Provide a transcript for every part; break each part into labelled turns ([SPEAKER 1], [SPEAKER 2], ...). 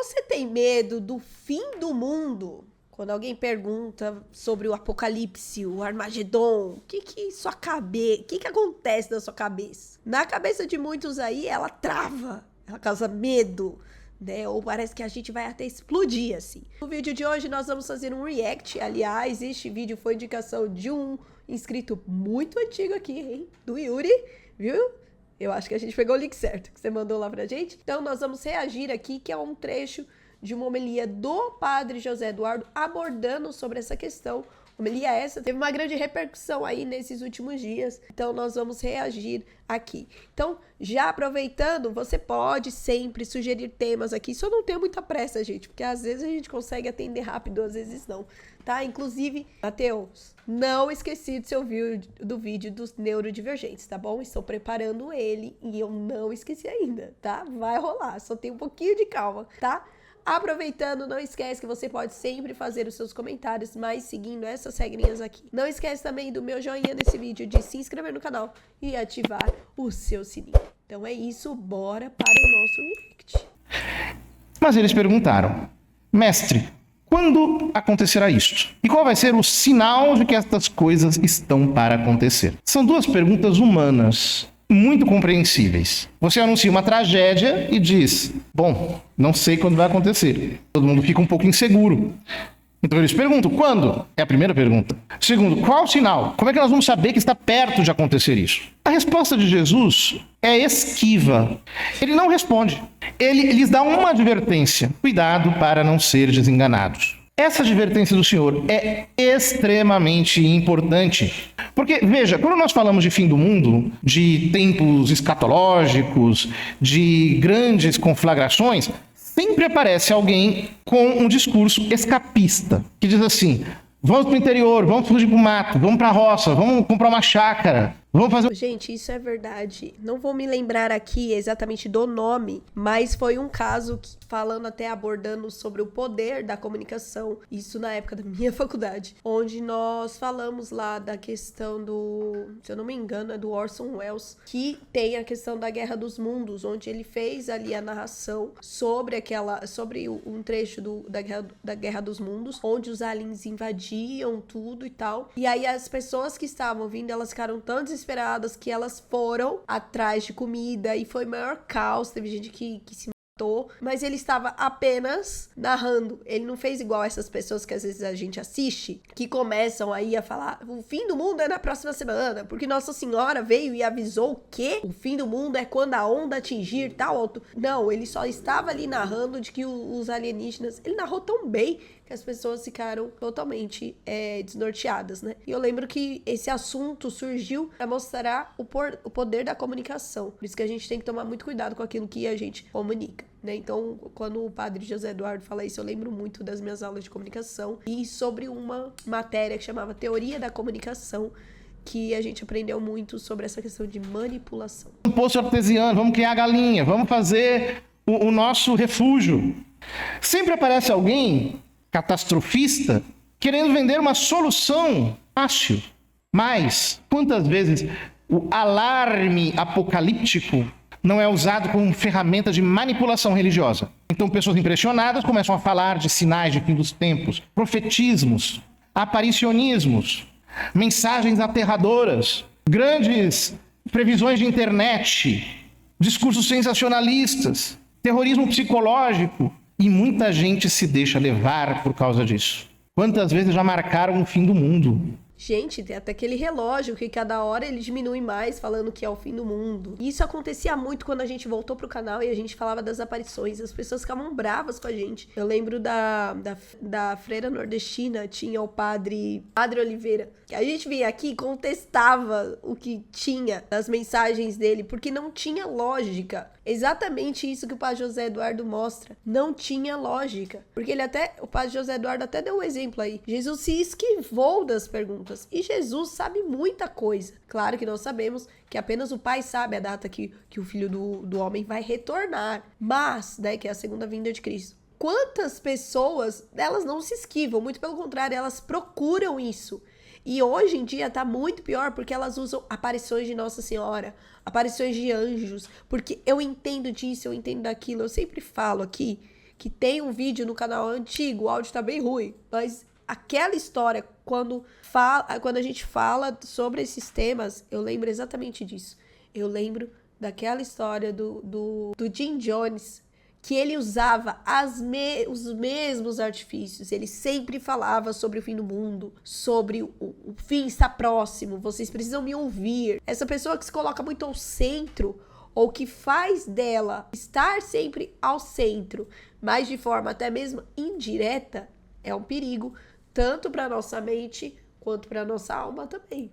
[SPEAKER 1] Você tem medo do fim do mundo? Quando alguém pergunta sobre o apocalipse, o Armagedon, o que acontece na sua cabeça? Na cabeça de muitos aí, ela trava, ela causa medo, né? Ou parece que a gente vai até explodir, assim. No vídeo de hoje, nós vamos fazer um react. Aliás, este vídeo foi indicação de um inscrito muito antigo aqui, hein? Do Yuri, viu? Eu acho que a gente pegou o link certo, que você mandou lá pra gente. Então, nós vamos reagir aqui, que é um trecho de uma homilia do padre José Eduardo abordando sobre essa questão. Homilia essa teve uma grande repercussão aí nesses últimos dias, então nós vamos reagir aqui. Então, já aproveitando, você pode sempre sugerir temas aqui, só não tenha muita pressa, gente, porque às vezes a gente consegue atender rápido, às vezes não, tá? Inclusive, Matheus, não esqueci do vídeo dos neurodivergentes, tá bom? Estou preparando ele e eu não esqueci ainda, tá? Vai rolar, só tem um pouquinho de calma, tá? Aproveitando, não esquece que você pode sempre fazer os seus comentários, mas seguindo essas regrinhas aqui. Não esquece também do meu joinha nesse vídeo, de se inscrever no canal e ativar o seu sininho. Então é isso, bora para o nosso react.
[SPEAKER 2] Mas eles perguntaram: mestre, quando acontecerá isto? E qual vai ser o sinal de que estas coisas estão para acontecer? São duas perguntas humanas, muito compreensíveis. Você anuncia uma tragédia e diz: bom, não sei quando vai acontecer. Todo mundo fica um pouco inseguro. Então eles perguntam: quando? É a primeira pergunta. Segundo, qual o sinal? Como é que nós vamos saber que está perto de acontecer isso? A resposta de Jesus é esquiva. Ele não responde. Ele lhes dá uma advertência: cuidado para não seres enganados. Essa advertência do Senhor é extremamente importante. Porque, veja, quando nós falamos de fim do mundo, de tempos escatológicos, de grandes conflagrações, sempre aparece alguém com um discurso escapista, que diz assim: vamos para o interior, vamos fugir para o mato, vamos para a roça, vamos comprar uma chácara, vamos fazer...
[SPEAKER 1] Gente, isso é verdade. Não vou me lembrar aqui exatamente do nome, mas foi um caso que, falando até abordando sobre o poder da comunicação, isso na época da minha faculdade, onde nós falamos lá da questão do, se eu não me engano, é do Orson Welles, que tem a questão da Guerra dos Mundos, onde ele fez ali a narração sobre um trecho da Guerra dos Mundos, onde os aliens invadiam tudo e tal. E aí as pessoas que estavam vindo, elas ficaram tão desesperadas que elas foram atrás de comida e foi maior caos. Teve gente que se matou, mas ele estava apenas narrando. Ele não fez igual essas pessoas que às vezes a gente assiste, que começam aí a falar: o fim do mundo é na próxima semana, porque Nossa Senhora veio e avisou que o fim do mundo é quando a onda atingir tal alto. Não, ele só estava ali narrando de que os alienígenas... Ele narrou tão bem que as pessoas ficaram totalmente desnorteadas, né? E eu lembro que esse assunto surgiu para mostrar o poder da comunicação. Por isso que a gente tem que tomar muito cuidado com aquilo que a gente comunica, né? Então, quando o padre José Eduardo fala isso, eu lembro muito das minhas aulas de comunicação e sobre uma matéria que chamava Teoria da Comunicação, que a gente aprendeu muito sobre essa questão de manipulação.
[SPEAKER 2] Um poço artesiano, vamos criar galinha, vamos fazer o nosso refúgio. Sempre aparece alguém catastrofista querendo vender uma solução fácil. Mas quantas vezes o alarme apocalíptico não é usado como ferramenta de manipulação religiosa? Então pessoas impressionadas começam a falar de sinais de fim dos tempos, profetismos, aparicionismos, mensagens aterradoras, grandes previsões de internet, discursos sensacionalistas, terrorismo psicológico. E muita gente se deixa levar por causa disso. Quantas vezes já marcaram o fim do mundo?
[SPEAKER 1] Gente, tem até aquele relógio que cada hora ele diminui mais, falando que é o fim do mundo. E isso acontecia muito quando a gente voltou pro canal e a gente falava das aparições. As pessoas ficavam bravas com a gente. Eu lembro da freira nordestina, tinha o Padre Oliveira. Que a gente vinha aqui e contestava o que tinha nas mensagens dele, porque não tinha lógica. Exatamente isso que o Padre José Eduardo mostra. Não tinha lógica. Porque o Padre José Eduardo até deu um exemplo aí. Jesus se esquivou das perguntas. E Jesus sabe muita coisa. Claro que nós sabemos que apenas o Pai sabe a data que o Filho do Homem vai retornar. Mas, né, que é a segunda vinda de Cristo. Quantas pessoas, elas não se esquivam. Muito pelo contrário, elas procuram isso. E hoje em dia tá muito pior porque elas usam aparições de Nossa Senhora, aparições de anjos, porque eu entendo disso, eu entendo daquilo. Eu sempre falo aqui que tem um vídeo no canal antigo, o áudio tá bem ruim, mas aquela história, quando a gente fala sobre esses temas, eu lembro exatamente disso. Eu lembro daquela história do Jim Jones, que ele usava os mesmos artifícios. Ele sempre falava sobre o fim do mundo, sobre o fim está próximo, vocês precisam me ouvir. Essa pessoa que se coloca muito ao centro, ou que faz dela estar sempre ao centro, mas de forma até mesmo indireta, é um perigo, tanto para nossa mente, quanto para nossa alma também.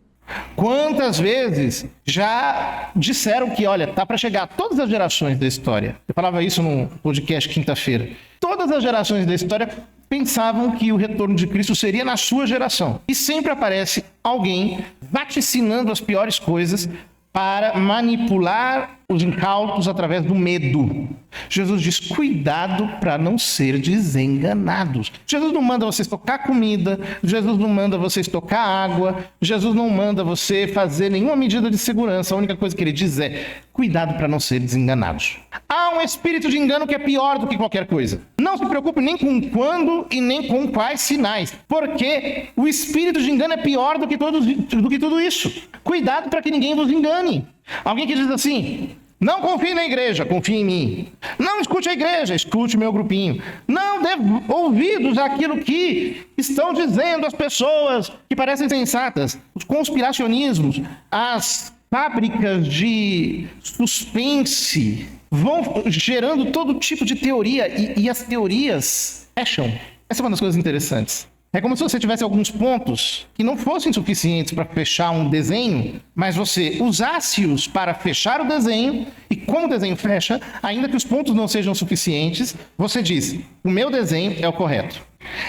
[SPEAKER 2] Quantas vezes já disseram que, olha, tá para chegar todas as gerações da história. Eu falava isso no podcast quinta-feira. Todas as gerações da história pensavam que o retorno de Cristo seria na sua geração. E sempre aparece alguém vaticinando as piores coisas para manipular os incautos através do medo. Jesus diz, cuidado para não ser desenganados. Jesus não manda vocês tocar comida, Jesus não manda vocês tocar água, Jesus não manda você fazer nenhuma medida de segurança. A única coisa que ele diz é, cuidado para não ser desenganados. Há um espírito de engano que é pior do que qualquer coisa. Não se preocupe nem com quando e nem com quais sinais, porque o espírito de engano é pior do que tudo isso. Cuidado para que ninguém vos engane. Alguém que diz assim, não confie na igreja, confie em mim. Não escute a igreja, escute meu grupinho. Não dê ouvidos àquilo que estão dizendo as pessoas que parecem sensatas. Os conspiracionismos, as fábricas de suspense vão gerando todo tipo de teoria e as teorias fecham. Essa é uma das coisas interessantes. É como se você tivesse alguns pontos que não fossem suficientes para fechar um desenho, mas você usasse-os para fechar o desenho, e como o desenho fecha, ainda que os pontos não sejam suficientes, você diz, o meu desenho é o correto.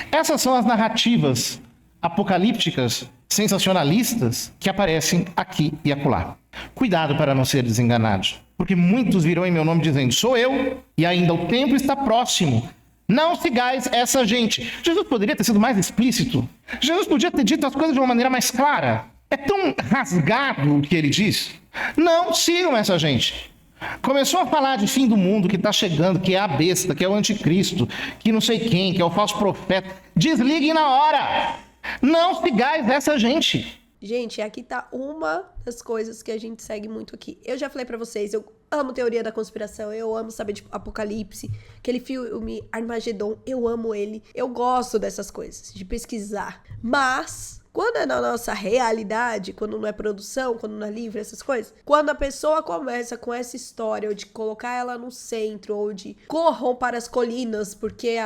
[SPEAKER 2] Essas são as narrativas apocalípticas, sensacionalistas, que aparecem aqui e acolá. Cuidado para não ser desenganados, porque muitos virão em meu nome dizendo, sou eu, e ainda o tempo está próximo. Não sigais essa gente. Jesus poderia ter sido mais explícito. Jesus podia ter dito as coisas de uma maneira mais clara. É tão rasgado o que ele diz. Não sigam essa gente. Começou a falar de fim do mundo, que está chegando, que é a besta, que é o anticristo, que não sei quem, que é o falso profeta. Desliguem na hora. Não sigais essa gente.
[SPEAKER 1] Gente, aqui tá uma das coisas que a gente segue muito aqui. Eu já falei pra vocês, eu amo teoria da conspiração, eu amo saber de Apocalipse, aquele filme Armagedon, eu amo ele. Eu gosto dessas coisas, de pesquisar. Mas, quando é na nossa realidade, quando não é produção, quando não é livro, essas coisas, quando a pessoa começa com essa história, ou de colocar ela no centro, ou de corram para as colinas, porque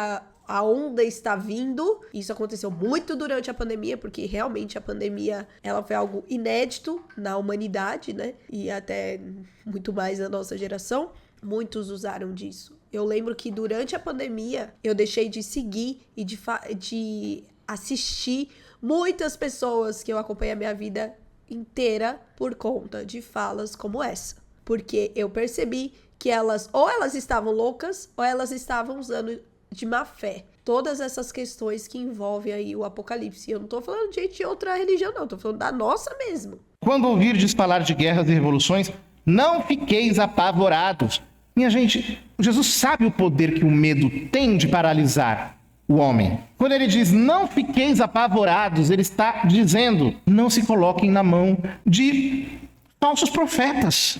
[SPEAKER 1] a onda está vindo. Isso aconteceu muito durante a pandemia, porque realmente a pandemia, ela foi algo inédito na humanidade, né? E até muito mais na nossa geração. Muitos usaram disso. Eu lembro que durante a pandemia, eu deixei de seguir e de assistir muitas pessoas que eu acompanhei a minha vida inteira por conta de falas como essa. Porque eu percebi que elas estavam loucas, ou elas estavam usando de má fé todas essas questões que envolvem aí o Apocalipse. Eu não tô falando de gente de outra religião, não. Tô falando da nossa mesmo.
[SPEAKER 2] Quando ouvirdes falar de guerras e revoluções, não fiqueis apavorados. Minha gente, Jesus sabe o poder que o medo tem de paralisar o homem. Quando ele diz, não fiqueis apavorados, ele está dizendo, não se coloquem na mão de falsos profetas.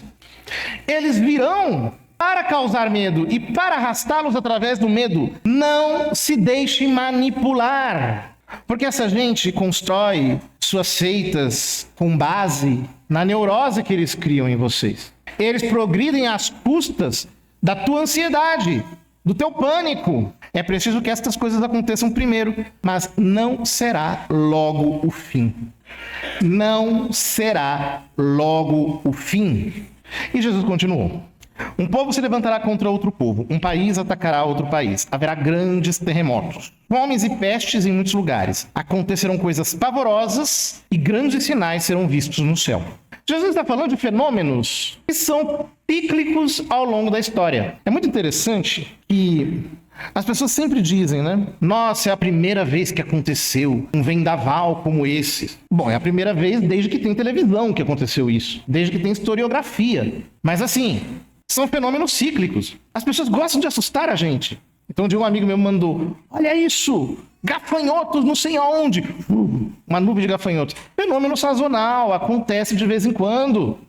[SPEAKER 2] Eles virão para causar medo e para arrastá-los através do medo. Não se deixe manipular. Porque essa gente constrói suas seitas com base na neurose que eles criam em vocês. Eles progridem às custas da tua ansiedade, do teu pânico. É preciso que estas coisas aconteçam primeiro, mas não será logo o fim. Não será logo o fim. E Jesus continuou. Um povo se levantará contra outro povo, um país atacará outro país. Haverá grandes terremotos, fomes e pestes em muitos lugares. Acontecerão coisas pavorosas e grandes sinais serão vistos no céu. Jesus está falando de fenômenos que são cíclicos ao longo da história. É muito interessante que as pessoas sempre dizem, né? Nossa, é a primeira vez que aconteceu um vendaval como esse. Bom, é a primeira vez desde que tem televisão que aconteceu isso. Desde que tem historiografia. Mas assim, são fenômenos cíclicos. As pessoas gostam de assustar a gente. Então, um dia um amigo meu mandou, olha isso, gafanhotos não sei aonde. Uma nuvem de gafanhotos. Fenômeno sazonal, acontece de vez em quando.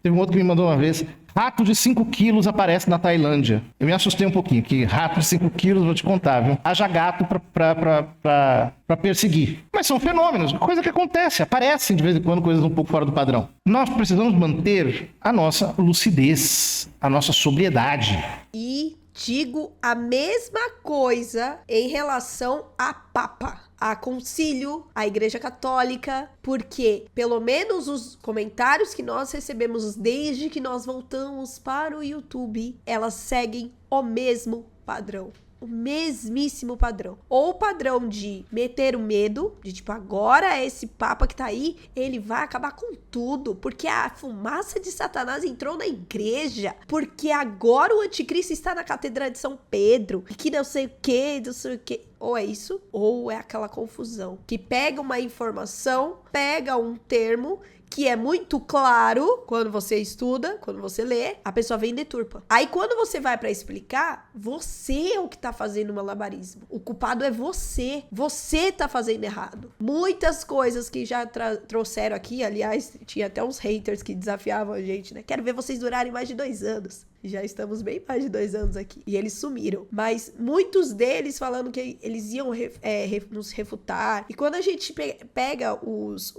[SPEAKER 2] Teve um outro que me mandou uma vez, rato de 5 quilos aparece na Tailândia. Eu me assustei um pouquinho, que rato de 5 quilos, vou te contar, viu? Haja gato pra perseguir. Mas são fenômenos, coisa que acontece, aparecem de vez em quando coisas um pouco fora do padrão. Nós precisamos manter a nossa lucidez, a nossa sobriedade.
[SPEAKER 1] E digo a mesma coisa em relação a Papa, a Concílio, a Igreja Católica, porque pelo menos os comentários que nós recebemos desde que nós voltamos para o YouTube, elas seguem o mesmo padrão. O mesmíssimo padrão. Ou o padrão de meter o medo, de tipo, agora esse papa que tá aí, ele vai acabar com tudo, porque a fumaça de Satanás entrou na igreja, porque agora o anticristo está na Catedral de São Pedro, e que não sei o que, não sei o que. Ou é isso, ou é aquela confusão, que pega uma informação, pega um termo que é muito claro quando você estuda, quando você lê, a pessoa vem e deturpa. Aí quando você vai pra explicar, você é o que tá fazendo malabarismo. O culpado é você. Você tá fazendo errado. Muitas coisas que já trouxeram aqui, aliás, tinha até uns haters que desafiavam a gente, né? Quero ver vocês durarem mais de 2 anos. Já estamos bem mais de 2 anos aqui. E eles sumiram. Mas muitos deles falando que eles iam nos refutar. E quando a gente pega os...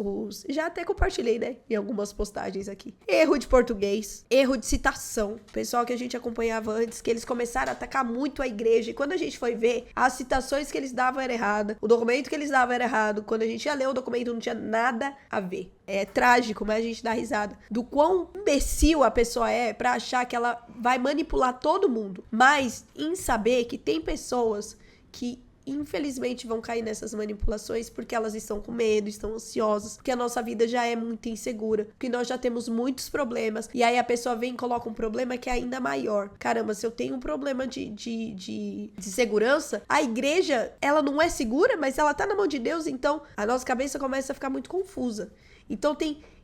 [SPEAKER 1] Já até compartilhei, né? Em algumas postagens aqui. Erro de português. Erro de citação. Pessoal que a gente acompanhava antes, que eles começaram a atacar muito a igreja. E quando a gente foi ver, as citações que eles davam era errada. O documento que eles davam era errado. Quando a gente ia ler o documento, não tinha nada a ver. É trágico, mas a gente dá risada. Do quão imbecil a pessoa é pra achar que ela vai manipular todo mundo. Mas em saber que tem pessoas que infelizmente vão cair nessas manipulações porque elas estão com medo, estão ansiosas, porque a nossa vida já é muito insegura, porque nós já temos muitos problemas, e aí a pessoa vem e coloca um problema que é ainda maior. Caramba, se eu tenho um problema de segurança, a igreja, ela não é segura, mas ela tá na mão de Deus, então a nossa cabeça começa a ficar muito confusa. Então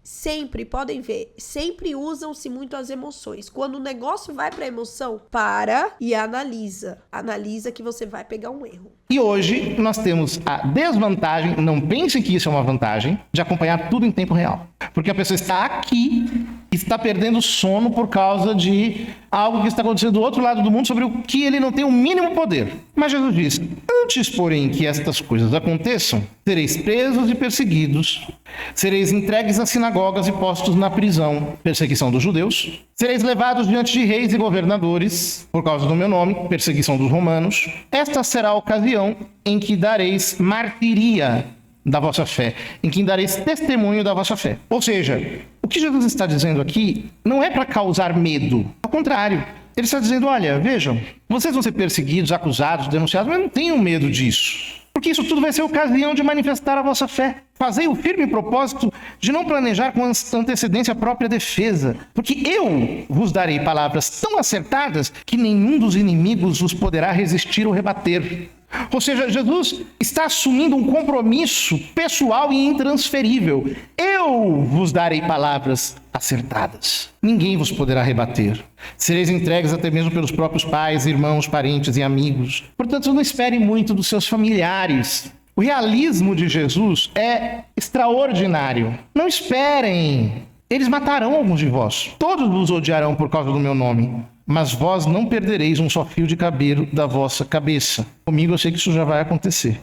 [SPEAKER 1] sempre, podem ver, sempre usam-se muito as emoções. Quando o negócio vai pra emoção, para e analisa. Analisa que você vai pegar um erro.
[SPEAKER 2] E hoje nós temos a desvantagem, não pensem que isso é uma vantagem, de acompanhar tudo em tempo real. Porque a pessoa está aqui e está perdendo sono por causa de algo que está acontecendo do outro lado do mundo sobre o que ele não tem o mínimo poder. Mas Jesus diz, antes, porém, que estas coisas aconteçam, sereis presos e perseguidos, sereis entregues às sinagogas e postos na prisão, perseguição dos judeus, sereis levados diante de reis e governadores, por causa do meu nome, perseguição dos romanos. Esta será a ocasião em que dareis martiria da vossa fé, em que dareis testemunho da vossa fé. Ou seja, o que Jesus está dizendo aqui não é para causar medo, ao contrário. Ele está dizendo, olha, vejam, vocês vão ser perseguidos, acusados, denunciados, mas não tenham medo disso. Porque isso tudo vai ser ocasião de manifestar a vossa fé. Fazei o firme propósito de não planejar com antecedência a própria defesa. Porque eu vos darei palavras tão acertadas que nenhum dos inimigos vos poderá resistir ou rebater. Ou seja, Jesus está assumindo um compromisso pessoal e intransferível. Eu vos darei palavras acertadas. Ninguém vos poderá rebater. Sereis entregues até mesmo pelos próprios pais, irmãos, parentes e amigos. Portanto, não espere muito dos seus familiares. O realismo de Jesus é extraordinário. Não esperem. Eles matarão alguns de vós. Todos vos odiarão por causa do meu nome. Mas vós não perdereis um só fio de cabelo da vossa cabeça. Comigo eu sei que isso já vai acontecer.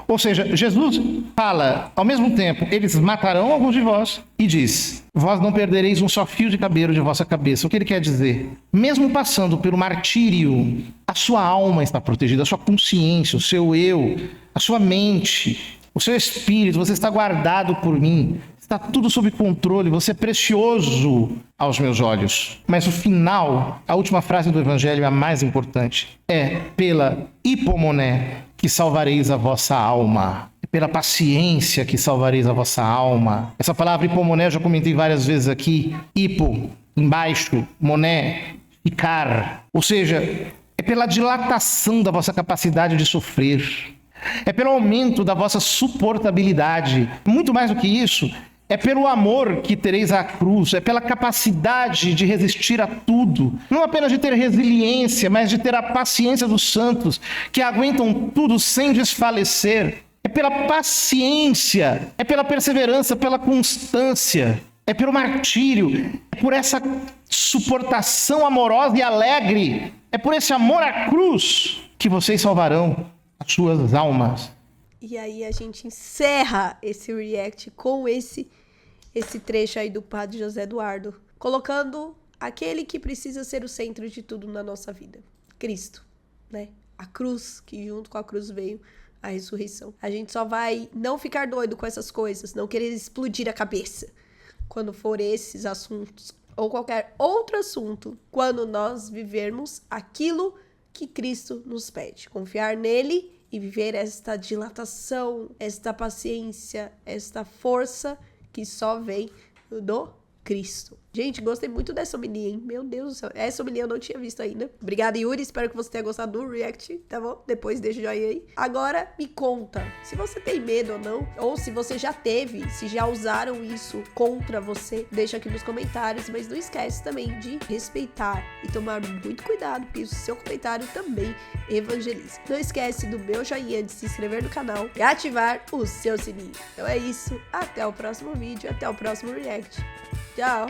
[SPEAKER 2] Ou seja, Jesus fala, ao mesmo tempo, eles matarão alguns de vós, e diz, vós não perdereis um só fio de cabelo de vossa cabeça. O que ele quer dizer? Mesmo passando pelo martírio, a sua alma está protegida, a sua consciência, o seu eu, a sua mente, o seu espírito, você está guardado por mim. Está tudo sob controle, você é precioso aos meus olhos. Mas o final, a última frase do Evangelho, é a mais importante. É pela hipomoné que salvareis a vossa alma. É pela paciência que salvareis a vossa alma. Essa palavra hipomoné eu já comentei várias vezes aqui. Hipo, embaixo, moné, ficar. Ou seja, é pela dilatação da vossa capacidade de sofrer. É pelo aumento da vossa suportabilidade. Muito mais do que isso, É pelo amor que tereis a cruz, é pela capacidade de resistir a tudo. Não apenas de ter resiliência, mas de ter a paciência dos santos, que aguentam tudo sem desfalecer. É pela paciência, é pela perseverança, pela constância, é pelo martírio, é por essa suportação amorosa e alegre, é por esse amor à cruz que vocês salvarão as suas almas.
[SPEAKER 1] E aí a gente encerra esse react com esse trecho aí do Padre José Eduardo, colocando aquele que precisa ser o centro de tudo na nossa vida, Cristo, né? A cruz, que junto com a cruz veio a ressurreição. A gente só vai não ficar doido com essas coisas, não querer explodir a cabeça quando for esses assuntos ou qualquer outro assunto, quando nós vivermos aquilo que Cristo nos pede, confiar nele e viver esta dilatação, esta paciência, esta força que só vem do Cristo. Gente, gostei muito dessa homilia, hein? Meu Deus do céu. Essa homilia eu não tinha visto ainda. Obrigada, Yuri. Espero que você tenha gostado do react, tá bom? Depois deixa o joinha aí. Agora, me conta se você tem medo ou não, ou se você já teve, se já usaram isso contra você. Deixa aqui nos comentários, mas não esquece também de respeitar e tomar muito cuidado, porque o seu comentário também evangeliza. Não esquece do meu joinha, de se inscrever no canal e ativar o seu sininho. Então é isso. Até o próximo vídeo, até o próximo react. Tchau!